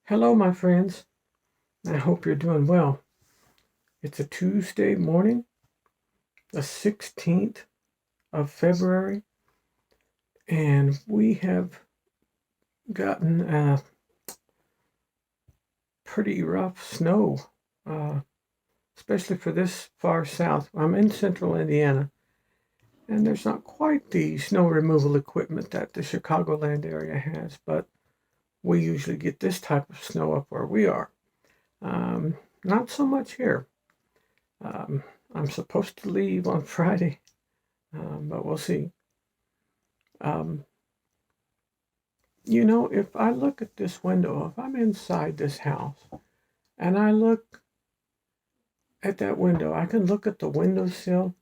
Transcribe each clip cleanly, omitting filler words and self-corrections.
Hello, my friends. I hope you're doing well. It's a Tuesday morning, the 16th of February, and we have gotten pretty rough snow, uh, especially for this far south. I'm in central Indiana, and there's not quite the snow removal equipment that the Chicagoland area has, but we usually get this type of snow up where we are. Um, Not so much here. Um, I'm supposed to leave on Friday, but we'll see. Um, if I look at this window, if I'm inside this house and I look at that window, I can look at the windowsill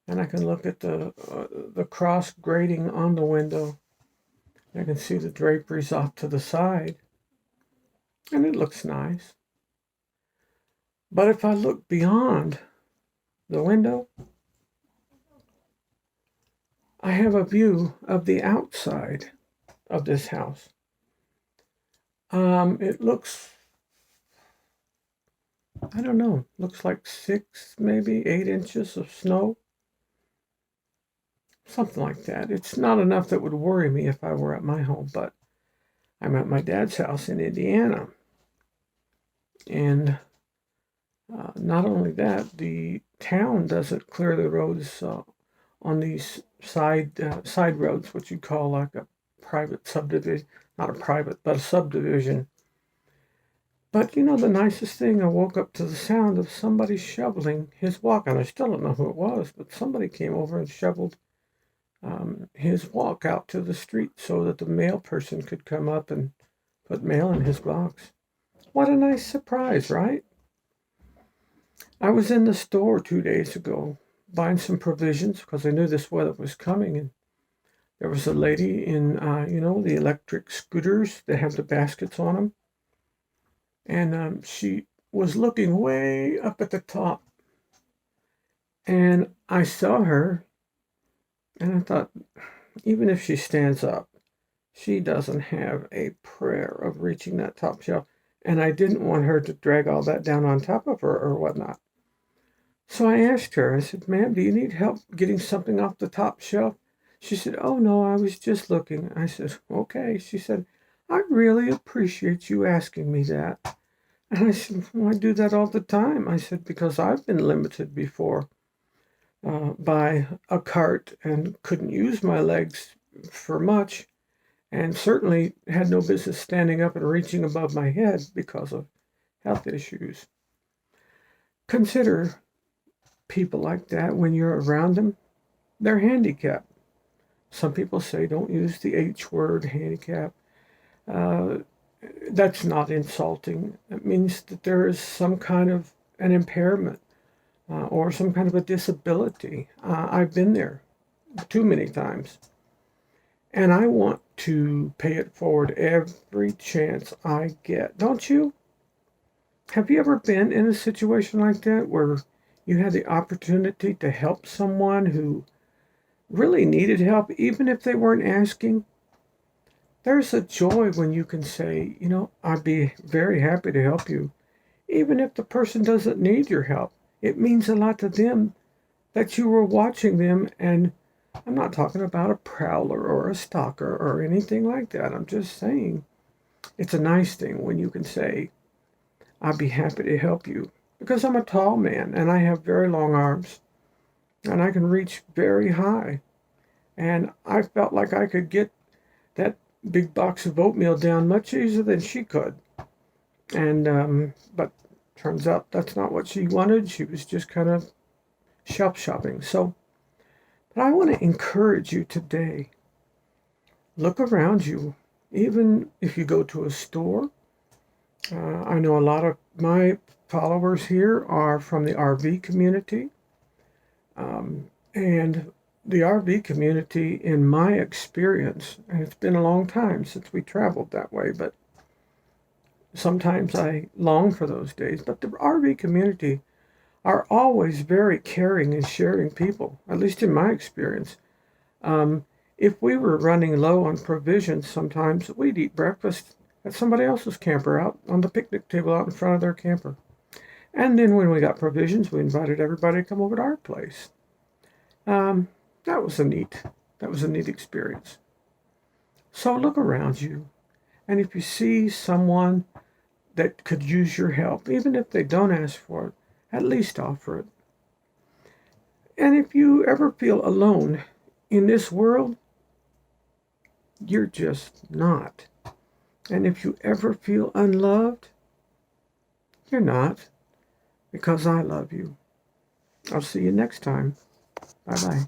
and I can look at the cross grating on the window. I can see the draperies off to the side, and it looks nice. But if I look beyond the window, I have a view of the outside of this house. It looks, I don't know, looks like 6, maybe 8 inches of snow. Something like that. It's not enough that would worry me if I were at my home, but I'm at my dad's house in Indiana. And not only that, the town doesn't clear the roads on these side roads, what you'd call like a private subdivision, not a private, but a subdivision. But the nicest thing, I woke up to the sound of somebody shoveling his walk, and I still don't know who it was, but somebody came over and shoveled his walk out to the street so that the mail person could come up and put mail in his box. What a nice surprise, right? I was in the store 2 days ago buying some provisions because I knew this weather was coming, and there was a lady in, the electric scooters that have the baskets on them, and she was looking way up at the top, and I saw her, and I thought, even if she stands up, she doesn't have a prayer of reaching that top shelf. And I didn't want her to drag all that down on top of her or whatnot. So I asked her, I said, ma'am, do you need help getting something off the top shelf? She said, oh, no, I was just looking. I said, okay. She said, I really appreciate you asking me that. And I said, well, I do that all the time. I said, because I've been limited before by a cart and couldn't use my legs for much, and certainly had no business standing up and reaching above my head because of health issues. Consider people like that when you're around them. They're handicapped. Some people say don't use the H word, handicap. Uh, that's not insulting. It means that there is some kind of an impairment or some kind of a disability. I've been there too many times. And I want to pay it forward every chance I get. Don't you? Have you ever been in a situation like that where you had the opportunity to help someone who really needed help, even if they weren't asking? There's a joy when you can say, I'd be very happy to help you, even if the person doesn't need your help. It means a lot to them that you were watching them, and I'm not talking about a prowler or a stalker or anything like that. I'm just saying it's a nice thing when you can say, I'd be happy to help you. Because I'm a tall man and I have very long arms and I can reach very high. And I felt like I could get that big box of oatmeal down much easier than she could. And, but turns out that's not what she wanted. She was just kind of shelf shopping. But I want to encourage you today. Look around you. Even if you go to a store, I know a lot of my followers here are from the RV community. And the RV community, in my experience, and it's been a long time since we traveled that way, but sometimes I long for those days. But the RV community are always very caring and sharing people, at least in my experience. Um, if we were running low on provisions, sometimes we'd eat breakfast at somebody else's camper out on the picnic table out in front of their camper. And then when we got provisions, we invited everybody to come over to our place. That was a neat experience. So look around you, and if you see someone that could use your help, even if they don't ask for it, at least offer it. And if you ever feel alone in this world, you're just not. And if you ever feel unloved, you're not, because I love you. I'll see you next time. Bye-bye.